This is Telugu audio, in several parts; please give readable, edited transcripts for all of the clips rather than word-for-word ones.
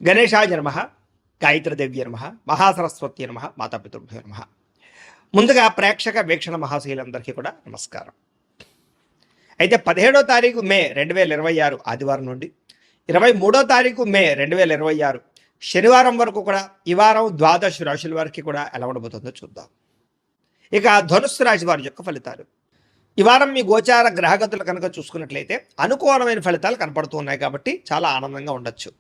గణేశాయ నమ, గాయత్రీదేవ్య నమ, మహాసరస్వతి నమ, మాతాపితృభ్యో నమ. ముందుగా ప్రేక్షక వీక్షణ మహాశీలందరికీ కూడా నమస్కారం. అయితే 17వ తారీఖు మే 2026 ఆదివారం నుండి 23వ తారీఖు మే 2026 శనివారం వరకు కూడా ఈ వారం ద్వాదశ రాశుల వారికి కూడా ఎలా ఉండబోతుందో చూద్దాం. ఇక ధనుస్సు రాశి వారి యొక్క ఫలితాలు. ఈ వారం మీ గోచార గ్రహగతులు కనుక చూసుకున్నట్లయితే అనుకూలమైన ఫలితాలు కనపడుతూ ఉన్నాయి కాబట్టి చాలా ఆనందంగా ఉండొచ్చు.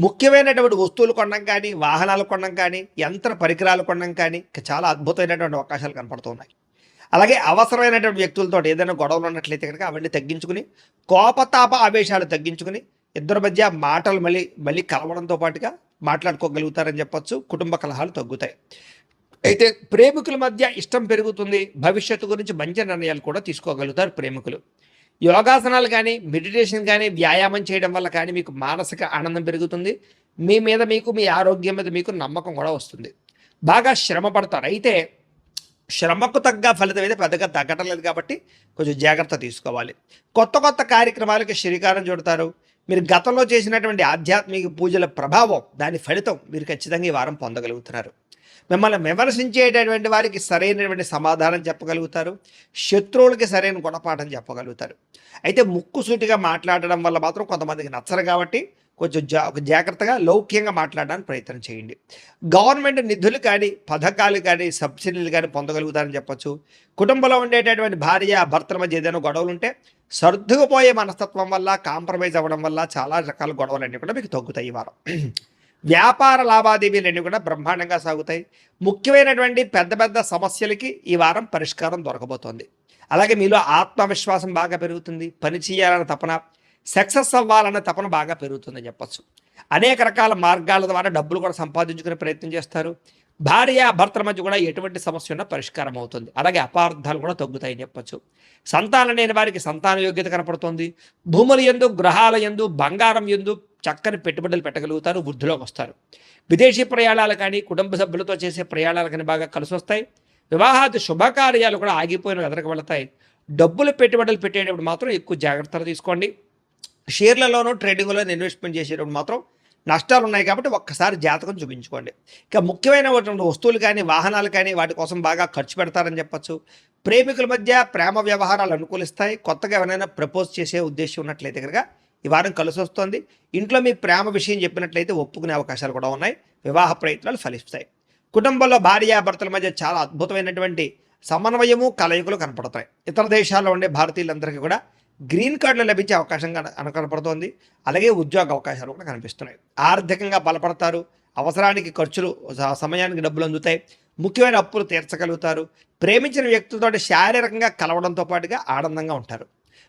ముఖ్యమైనటువంటి వస్తువులు కొనడం కానీ, వాహనాలు కొనడం కానీ, యంత్ర పరికరాలు కొనడం కానీ చాలా అద్భుతమైనటువంటి అవకాశాలు కనపడుతూ ఉన్నాయి. అలాగే అవసరమైనటువంటి వ్యక్తులతో ఏదైనా గొడవలు ఉన్నట్లయితే కనుక అవన్నీ తగ్గించుకుని, కోపతాప ఆవేశాలు తగ్గించుకుని, ఇద్దరి మధ్య మాటలు మళ్ళీ కలవడంతో పాటుగా మాట్లాడుకోగలుగుతారని చెప్పొచ్చు. కుటుంబ కలహాలు తగ్గుతాయి. అయితే ప్రేమికుల మధ్య ఇష్టం పెరుగుతుంది. భవిష్యత్తు గురించి మంచి నిర్ణయాలు కూడా తీసుకోగలుగుతారు ప్రేమికులు. యోగాసనాలు కానీ, మెడిటేషన్ కానీ, వ్యాయామం చేయడం వల్ల కానీ మీకు మానసిక ఆనందం పెరుగుతుంది. మీ మీద మీకు, మీ ఆరోగ్యం మీద మీకు నమ్మకం కూడా వస్తుంది. బాగా శ్రమ పడతారు. అయితే శ్రమకు తగ్గ ఫలితం అయితే పెద్దగా తగ్గటం లేదు కాబట్టి కొంచెం జాగ్రత్త తీసుకోవాలి. కొత్త కొత్త కార్యక్రమాలకి శ్రీకారం చుడతారు. మీరు గతంలో చేసినటువంటి ఆధ్యాత్మిక పూజల ప్రభావం, దాని ఫలితం మీరు ఖచ్చితంగా ఈ వారం పొందగలుగుతున్నారు. మిమ్మల్ని విమర్శించేటటువంటి వారికి సరైనటువంటి సమాధానం చెప్పగలుగుతారు. శత్రువులకి సరైన గుణపాఠం చెప్పగలుగుతారు. అయితే ముక్కుసూటిగా మాట్లాడడం వల్ల మాత్రం కొంతమందికి నచ్చరు కాబట్టి కొంచెం జాగ్రత్తగా లౌక్యంగా మాట్లాడడానికి ప్రయత్నం చేయండి. గవర్నమెంట్ నిధులు కానీ, పథకాలు కానీ, సబ్సిడీలు కానీ పొందగలుగుతారని చెప్పొచ్చు. కుటుంబంలో ఉండేటటువంటి భార్య భర్తల మధ్య ఏదైనా గొడవలు ఉంటే సర్దుకుపోయే మనస్తత్వం వల్ల, కాంప్రమైజ్ అవ్వడం వల్ల చాలా రకాల గొడవలన్నీ కూడా మీకు తగ్గుతాయి ఈ వారం. వ్యాపార లావాదేవీలన్నీ కూడా బ్రహ్మాండంగా సాగుతాయి. ముఖ్యమైనటువంటి పెద్ద పెద్ద సమస్యలకి ఈ వారం పరిష్కారం దొరకబోతోంది. అలాగే మీలో ఆత్మవిశ్వాసం బాగా పెరుగుతుంది. పని చేయాలన్న తపన, సక్సెస్ అవ్వాలన్న తపన బాగా పెరుగుతుందని చెప్పచ్చు. అనేక రకాల మార్గాల ద్వారా డబ్బులు కూడా సంపాదించుకునే ప్రయత్నం చేస్తారు. భార్య భర్తల మధ్య కూడా ఎటువంటి సమస్య ఉన్నా పరిష్కారం అవుతుంది. అలాగే అపార్థాలు కూడా తగ్గుతాయని చెప్పచ్చు. సంతానం లేని వారికి సంతాన యోగ్యత కనపడుతుంది. భూముల యందు, గ్రహాల యందు, బంగారం యందు చక్కని పెట్టుబడులు పెట్టగలుగుతారు. వృద్ధిలోకి వస్తారు. విదేశీ ప్రయాణాలు కానీ, కుటుంబ సభ్యులతో చేసే ప్రయాణాలు కానీ బాగా కలిసి వస్తాయి. వివాహాది శుభకార్యాలు కూడా ఆగిపోయిన ఎదరకు వెళతాయి. డబ్బులు పెట్టుబడులు పెట్టేటప్పుడు మాత్రం ఎక్కువ జాగ్రత్తలు తీసుకోండి. షేర్లలోనూ ట్రేడింగ్లోనూ ఇన్వెస్ట్మెంట్ చేసేటప్పుడు మాత్రం నష్టాలు ఉన్నాయి కాబట్టి ఒక్కసారి జాతకం చూపించుకోండి. ఇక ముఖ్యమైన వస్తువులు కానీ, వాహనాలు కానీ వాటి కోసం బాగా ఖర్చు పెడతారని చెప్పచ్చు. ప్రేమికుల మధ్య ప్రేమ వ్యవహారాలు అనుకూలిస్తాయి. కొత్తగా ఎవరైనా ప్రపోజ్ చేసే ఉద్దేశం ఉన్నట్లయితే కనుక ఈ వారం కలిసి వస్తుంది. ఇంట్లో మీ ప్రేమ విషయం చెప్పినట్లయితే ఒప్పుకునే అవకాశాలు కూడా ఉన్నాయి. వివాహ ప్రయత్నాలు ఫలిస్తాయి. కుటుంబంలో భార్యాభర్తల మధ్య చాలా అద్భుతమైనటువంటి సమన్వయము, కలయికలు కనపడతాయి. ఇతర దేశాల్లో ఉండే భారతీయులందరికీ కూడా గ్రీన్ కార్డులు లభించే అవకాశం కనపడుతోంది. అలాగే ఉద్యోగ అవకాశాలు కూడా కనిపిస్తున్నాయి. ఆర్థికంగా బలపడతారు. అవసరానికి ఖర్చులు, సమయానికి డబ్బులు అందుతాయి. ముఖ్యమైన అప్పులు తీర్చగలుగుతారు. ప్రేమించిన వ్యక్తులతో శారీరకంగా కలవడంతో పాటుగా ఆనందంగా ఉంటారు.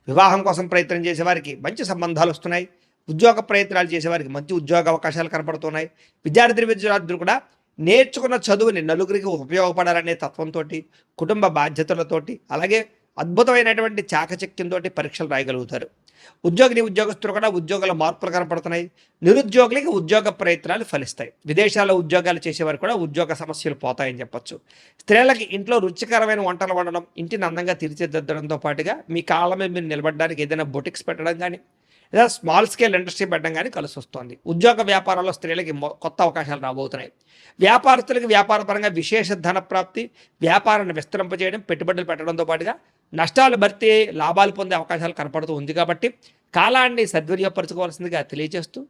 వివాహం కోసం ప్రయత్నం చేసేవారికి మంచి సంబంధాలు వస్తున్నాయి. ఉద్యోగ ప్రయత్నాలు చేసేవారికి మంచి ఉద్యోగ అవకాశాలు కనపడుతున్నాయి. విద్యార్థులు కూడా నేర్చుకున్న చదువుని నలుగురికి ఉపయోగపడాలనే తత్వంతో, కుటుంబ బాధ్యతలతోటి, అలాగే అద్భుతమైనటువంటి చాకచక్యంతో పరీక్షలు రాయగలుగుతారు. ఉద్యోగస్తులు కూడా ఉద్యోగాల మార్పులు కనపడుతున్నాయి. నిరుద్యోగులకి ఉద్యోగ ప్రయత్నాలు ఫలిస్తాయి. విదేశాల్లో ఉద్యోగాలు చేసేవారు కూడా ఉద్యోగ సమస్యలు పోతాయని చెప్పచ్చు. స్త్రీలకి ఇంట్లో రుచికరమైన వంటలు వండడం, ఇంటిని అందంగా తీర్చిదిద్దడంతో పాటుగా మీ కాళ్ళ మీద మీరు నిలబడడానికి ఏదైనా బొటిక్స్ పెట్టడం కానీ, లేదా స్మాల్ స్కేల్ ఇండస్ట్రీ పెట్టడం కానీ కలిసి వస్తుంది. ఉద్యోగ వ్యాపారాల్లో స్త్రీలకి కొత్త అవకాశాలు రాబోతున్నాయి. వ్యాపారస్తులకి వ్యాపారపరంగా విశేష ధన ప్రాప్తి, వ్యాపారాన్ని విస్తరింపజేయడం, పెట్టుబడులు పెట్టడంతో పాటుగా నష్టాలు భర్తీ, లాభాలు పొందే అవకాశాలు కనపడుతూ ఉంది కాబట్టి కాలాన్ని సద్వినియోగపరచుకోవాల్సిందిగా తెలియజేస్తూ,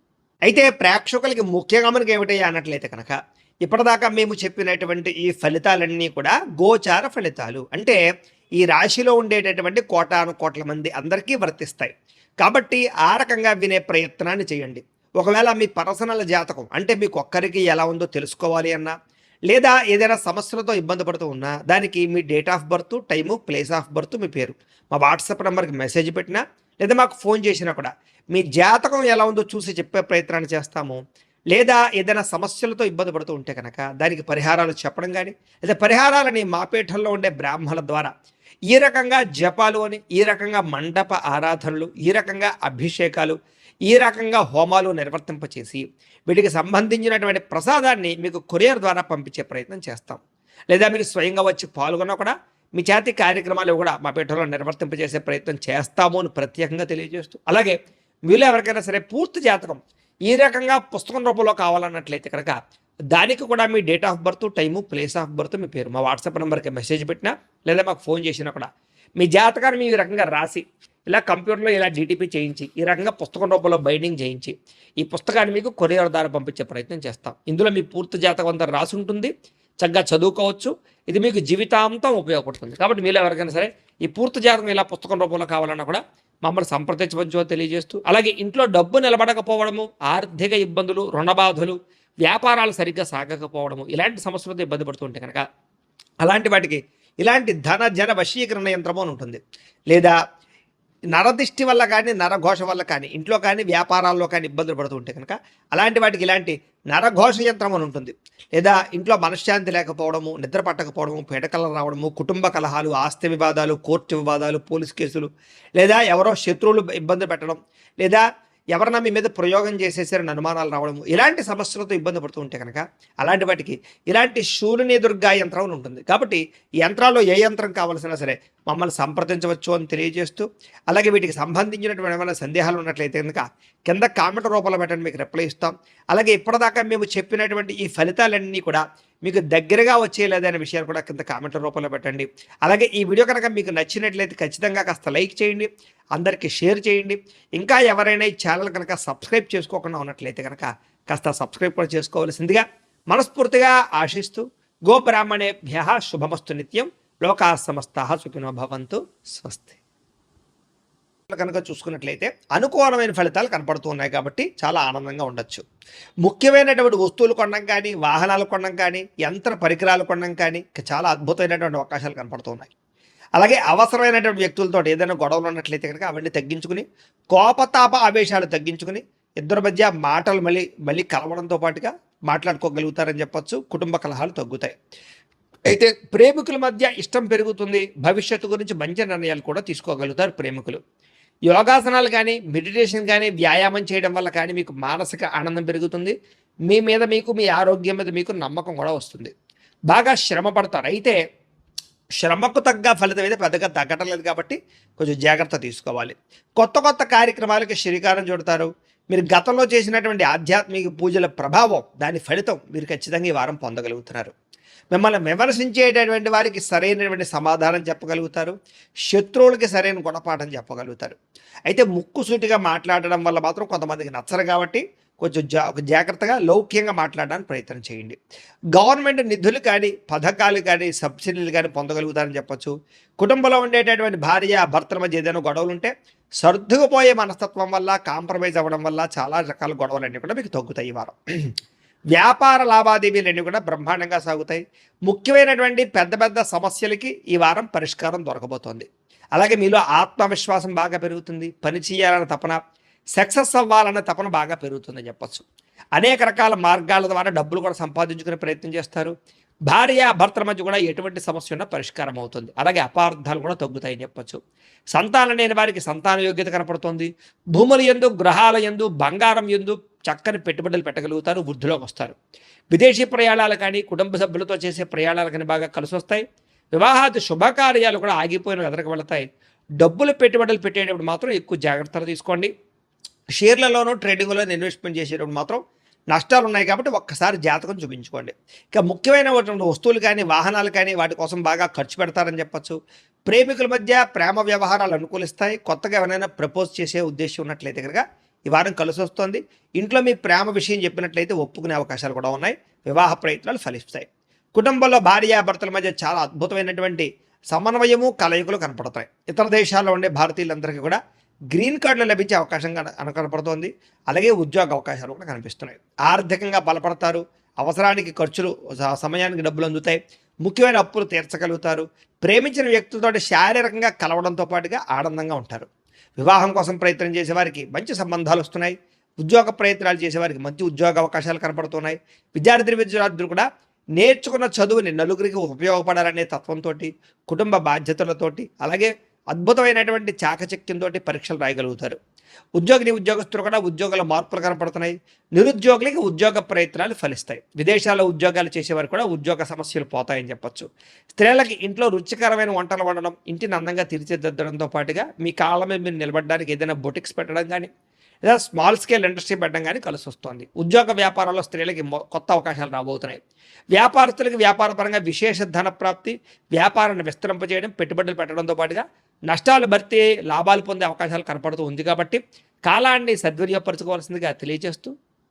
అయితే ప్రేక్షకులకి ముఖ్యంగా మనకి ఏమిటయ్యా అన్నట్లయితే కనుక ఇప్పటిదాకా మేము చెప్పినటువంటి ఈ ఫలితాలన్నీ కూడా గోచార ఫలితాలు. అంటే ఈ రాశిలో ఉండేటటువంటి కోటాను కోట్ల మంది అందరికీ వర్తిస్తాయి. కాబట్టి ఆ రకంగా వినే ప్రయత్నాన్ని చేయండి. ఒకవేళ మీ పర్సనల్ జాతకం అంటే మీకు ఒక్కరికి ఎలా ఉందో తెలుసుకోవాలి అన్నా, లేదా ఏదైనా సమస్యలతో ఇబ్బంది పడుతూ ఉన్నా, దానికి మీ date of birth, time, place of birth, మీ పేరు మా వాట్సాప్ నెంబర్కి మెసేజ్ పెట్టినా, లేదా మాకు ఫోన్ చేసినా కూడా మీ జాతకం ఎలా ఉందో చూసి చెప్పే ప్రయత్నాన్ని చేస్తాము. లేదా ఏదైనా సమస్యలతో ఇబ్బంది పడుతూ ఉంటే కనుక దానికి పరిహారాలు చెప్పడం కానీ, లేదా పరిహారాలని మా పీఠంలో ఉండే బ్రాహ్మణుల ద్వారా ఈ రకంగా జపాలు అని, ఈ రకంగా మండప ఆరాధనలు, ఈ రకంగా అభిషేకాలు, ఈ రకంగా హోమాలు నిర్వర్తింపచేసి వీటికి సంబంధించినటువంటి ప్రసాదాన్ని మీకు కొరియర్ ద్వారా పంపించే ప్రయత్నం చేస్తాం. లేదా మీరు స్వయంగా వచ్చి పాల్గొన్నా కూడా మీ చేతి కార్యక్రమాలు కూడా మా పీఠంలో నిర్వర్తింపజేసే ప్రయత్నం చేస్తాము అని ప్రత్యేకంగా తెలియజేస్తూ, అలాగే మీలో ఎవరికైనా సరే పూర్తి జాతకం ఈ రకంగా పుస్తకం రూపంలో కావాలన్నట్లయితే కనుక దానికి కూడా మీ date of birth, time, place of birth, మీ పేరు మా వాట్సాప్ నెంబర్కి మెసేజ్ పెట్టినా లేదా మాకు ఫోన్ చేసినా కూడా మీ జాతకాన్ని మీ రకంగా రాసి ఇలా కంప్యూటర్లో ఇలా జీటీపీ చేయించి ఈ రకంగా పుస్తకం రూపంలో బైండింగ్ చేయించి ఈ పుస్తకాన్ని మీకు కొరియర్ ద్వారా పంపించే ప్రయత్నం చేస్తాం. ఇందులో మీ పూర్తి జాతకం అంతా రాసి ఉంటుంది, చక్కగా చదువుకోవచ్చు. ఇది మీకు జీవితాంతం ఉపయోగపడుతుంది. కాబట్టి మీలో ఎవరికైనా సరే ఈ పూర్తి జాతకం ఇలా పుస్తకం రూపంలో కావాలన్నా కూడా మమ్మల్ని సంప్రదించవచ్చో తెలియజేస్తూ, అలాగే ఇంట్లో డబ్బు నిలబడకపోవడము, ఆర్థిక ఇబ్బందులు, రుణబాధలు, వ్యాపారాలు సరిగ్గా సాగకపోవడము, ఇలాంటి సమస్యలతో ఇబ్బంది పడుతుంటే కనుక అలాంటి వాటికి ఇలాంటి ధన జన వశీకరణ యంత్రము అని ఉంటుంది. లేదా నరదిష్టి వల్ల కానీ నరఘోష వల్ల కానీ ఇంట్లో కానీ వ్యాపారాల్లో కానీ ఇబ్బందులు పడుతూ ఉంటే కనుక అలాంటి వాటికి ఇలాంటి నరఘోష యంత్రం అని ఉంటుంది. లేదా ఇంట్లో మనశ్శాంతి లేకపోవడము, నిద్ర పట్టకపోవడము, పీడకలలు రావడము, కుటుంబ కలహాలు, ఆస్తి వివాదాలు, కోర్టు వివాదాలు, పోలీస్ కేసులు, లేదా ఎవరో శత్రువులు ఇబ్బంది పెట్టడం, లేదా ఎవరన్నా మీ మీద ప్రయోగం చేసేసారని అనుమానాలు రావడము, ఇలాంటి సమస్యలతో ఇబ్బంది పడుతూ ఉంటే కనుక అలాంటి వాటికి ఇలాంటి శూలిని దుర్గా యంత్రం అని ఉంటుంది. కాబట్టి ఈ యంత్రాల్లో ఏ యంత్రం కావాల్సినా సరే మమ్మల్ని సంప్రదించవచ్చు అని తెలియజేస్తూ, అలాగే వీటికి సంబంధించినటువంటి ఏమైనా సందేహాలు ఉన్నట్లయితే కనుక కింద కామెంట్ రూపంలో పెట్టండి, మీకు రిప్లై ఇస్తాం. అలాగే ఇప్పటిదాకా మేము చెప్పినటువంటి ఈ ఫలితాలన్నీ కూడా మీకు దగ్గరగా వచ్చేలేదనే విషయాలు కూడా కింద కామెంట్ల రూపంలో పెట్టండి. అలాగే ఈ వీడియో కనుక మీకు నచ్చినట్లయితే ఖచ్చితంగా కాస్త లైక్ చేయండి, అందరికీ షేర్ చేయండి. ఇంకా ఎవరైనా ఈ ఛానల్ కనుక సబ్స్క్రైబ్ చేసుకోకుండా ఉన్నట్లయితే కనుక కాస్త సబ్స్క్రైబ్ కూడా చేసుకోవాల్సిందిగా మనస్ఫూర్తిగా ఆశిస్తూ, గోబ్రాహ్మణేభ్యః శుభమస్తు నిత్యం, లోకాః సమస్తాః సుఖినో భవంతు, స్వస్తి. కనుక చూసుకున్నట్లయితే అనుకూలమైన ఫలితాలు కనపడుతూ ఉన్నాయి కాబట్టి చాలా ఆనందంగా ఉండొచ్చు. ముఖ్యమైనటువంటి వస్తువులు కొనడం కానీ, వాహనాలు కొనడం కానీ, యంత్ర పరికరాలు కొనడం కానీ చాలా అద్భుతమైనటువంటి అవకాశాలు కనపడుతూ ఉన్నాయి. అలాగే అవసరమైనటువంటి వ్యక్తులతో ఏదైనా గొడవలు ఉన్నట్లయితే కనుక అవన్నీ తగ్గించుకుని, కోపతాప ఆవేశాలు తగ్గించుకుని, ఇద్దరి మధ్య మాటలు మళ్ళీ కలవడంతో పాటుగా మాట్లాడుకోగలుగుతారని చెప్పొచ్చు. కుటుంబ కలహాలు తగ్గుతాయి. అయితే ప్రేమికుల మధ్య ఇష్టం పెరుగుతుంది. భవిష్యత్తు గురించి మంచి నిర్ణయాలు కూడా తీసుకోగలుగుతారు ప్రేమికులు. యోగాసనాలు కానీ, మెడిటేషన్ కానీ, వ్యాయామం చేయడం వల్ల కానీ మీకు మానసిక ఆనందం పెరుగుతుంది. మీ మీద మీకు, మీ ఆరోగ్యం మీద మీకు నమ్మకం కూడా వస్తుంది. బాగా శ్రమ పడతారు. అయితే శ్రమకు తగ్గ ఫలితం అయితే పెద్దగా తగ్గటం లేదు కాబట్టి కొంచెం జాగ్రత్త తీసుకోవాలి. కొత్త కొత్త కార్యక్రమాలకి శ్రీకారం చుడతారు. మీరు గతంలో చేసినటువంటి ఆధ్యాత్మిక పూజల ప్రభావం, దాని ఫలితం మీరు ఖచ్చితంగా ఈ వారం పొందగలుగుతున్నారు. మిమ్మల్ని విమర్శించేటటువంటి వారికి సరైనటువంటి సమాధానం చెప్పగలుగుతారు. శత్రువులకి సరైన గుణపాఠం చెప్పగలుగుతారు. అయితే ముక్కుసూటిగా మాట్లాడడం వల్ల మాత్రం కొంతమందికి నచ్చరు కాబట్టి కొంచెం జాగ్రత్తగా లౌక్యంగా మాట్లాడడానికి ప్రయత్నం చేయండి. గవర్నమెంట్ నిధులు కానీ, పథకాలు కానీ, సబ్సిడీలు కానీ పొందగలుగుతారని చెప్పొచ్చు. కుటుంబంలో ఉండేటటువంటి భార్య భర్తల మధ్య ఏదైనా గొడవలు ఉంటే సర్దుకుపోయే మనస్తత్వం వల్ల, కాంప్రమైజ్ అవ్వడం వల్ల చాలా రకాల గొడవలన్నీ కూడా మీకు తగ్గుతాయి ఈ వారం. వ్యాపార లావాదేవీలన్నీ కూడా బ్రహ్మాండంగా సాగుతాయి. ముఖ్యమైనటువంటి పెద్ద పెద్ద సమస్యలకి ఈ వారం పరిష్కారం దొరకబోతోంది. అలాగే మీలో ఆత్మవిశ్వాసం బాగా పెరుగుతుంది. పని చేయాలన్న తపన, సక్సెస్ అవ్వాలన్న తపన బాగా పెరుగుతుందని చెప్పొచ్చు. అనేక రకాల మార్గాల ద్వారా డబ్బులు కూడా సంపాదించుకునే ప్రయత్నం చేస్తారు. భార్య భర్తల మధ్య కూడా ఎటువంటి సమస్య ఉన్నా పరిష్కారం అవుతుంది. అలాగే అపార్థాలు కూడా తగ్గుతాయని చెప్పొచ్చు. సంతానం లేని వారికి సంతాన యోగ్యత కనపడుతుంది. భూముల యందు, గ్రహాల యందు, బంగారం యందు చక్కని పెట్టుబడులు పెట్టగలుగుతారు. వృద్ధిలోకి వస్తారు. విదేశీ ప్రయాణాలు కానీ, కుటుంబ సభ్యులతో చేసే ప్రయాణాలు కానీ బాగా కలిసి వస్తాయి. వివాహాది శుభకార్యాలు కూడా ఆగిపోయిన ఎదరకు వెళతాయి. డబ్బులు పెట్టుబడులు పెట్టేటప్పుడు మాత్రం ఎక్కువ జాగ్రత్తలు తీసుకోండి. షేర్లలోనూ ట్రేడింగ్లోనూ ఇన్వెస్ట్మెంట్ చేసేటప్పుడు మాత్రం నష్టాలు ఉన్నాయి కాబట్టి ఒక్కసారి జాతకం చూపించుకోండి. ఇక ముఖ్యమైన వస్తువులు కానీ, వాహనాలు కానీ వాటి కోసం బాగా ఖర్చు పెడతారని చెప్పచ్చు. ప్రేమికుల మధ్య ప్రేమ వ్యవహారాలు అనుకూలిస్తాయి. కొత్తగా ఎవరైనా ప్రపోజ్ చేసే ఉద్దేశం ఉన్నట్లయితే కనుక ఈ వారం కలిసి వస్తుంది. ఇంట్లో మీ ప్రేమ విషయం చెప్పినట్లయితే ఒప్పుకునే అవకాశాలు కూడా ఉన్నాయి. వివాహ ప్రయత్నాలు ఫలిస్తాయి. కుటుంబంలో భార్యాభర్తల మధ్య చాలా అద్భుతమైనటువంటి సమన్వయము, కలయికలు కనపడతాయి. ఇతర దేశాల్లో ఉండే భారతీయులందరికీ కూడా గ్రీన్ కార్డులు లభించే అవకాశం కనపడుతోంది. అలాగే ఉద్యోగ అవకాశాలు కూడా కనిపిస్తున్నాయి. ఆర్థికంగా బలపడతారు. అవసరానికి ఖర్చులు, సమయానికి డబ్బులు అందుతాయి. ముఖ్యమైన అప్పులు తీర్చగలుగుతారు. ప్రేమించిన వ్యక్తులతో శారీరకంగా కలవడంతో పాటుగా ఆనందంగా ఉంటారు. వివాహం కోసం ప్రయత్నం చేసేవారికి మంచి సంబంధాలు వస్తున్నాయి. ఉద్యోగ ప్రయత్నాలు చేసేవారికి మంచి ఉద్యోగ అవకాశాలు కనపడుతున్నాయి. విద్యార్థులు కూడా నేర్చుకున్న చదువుని నలుగురికి ఉపయోగపడాలనే తత్వంతో, కుటుంబ బాధ్యతలతోటి, అలాగే అద్భుతమైనటువంటి చాకచక్యంతో పరీక్షలు రాయగలుగుతారు. ఉద్యోగస్తులు కూడా ఉద్యోగాల మార్పులు కనపడుతున్నాయి. నిరుద్యోగులకి ఉద్యోగ ప్రయత్నాలు ఫలిస్తాయి. విదేశాల్లో ఉద్యోగాలు చేసేవారు కూడా ఉద్యోగ సమస్యలు పోతాయని చెప్పొచ్చు. స్త్రీలకి ఇంట్లో రుచికరమైన వంటలు వండడం, ఇంటిని అందంగా తీర్చిదిద్దడంతో పాటుగా మీ కాళ్ళ మీద మీరు నిలబడడానికి ఏదైనా బొటిక్స్ పెట్టడం కానీ, లేదా స్మాల్ స్కేల్ ఇండస్ట్రీ పెట్టడం కానీ కలిసి వస్తుంది. ఉద్యోగ వ్యాపారాల్లో స్త్రీలకి కొత్త అవకాశాలు రాబోతున్నాయి. వ్యాపారస్తులకి వ్యాపారపరంగా విశేష ధన ప్రాప్తి, వ్యాపారాన్ని విస్తరింపజేయడం, పెట్టుబడులు పెట్టడంతో పాటుగా నష్టాలు భర్తీ లాభాలు పొందే అవకాశాలు కనపడుతూ ఉంది. కాబట్టి కాలాన్ని సద్వినియోగపరచుకోవాల్సిందిగా తెలియజేస్తూ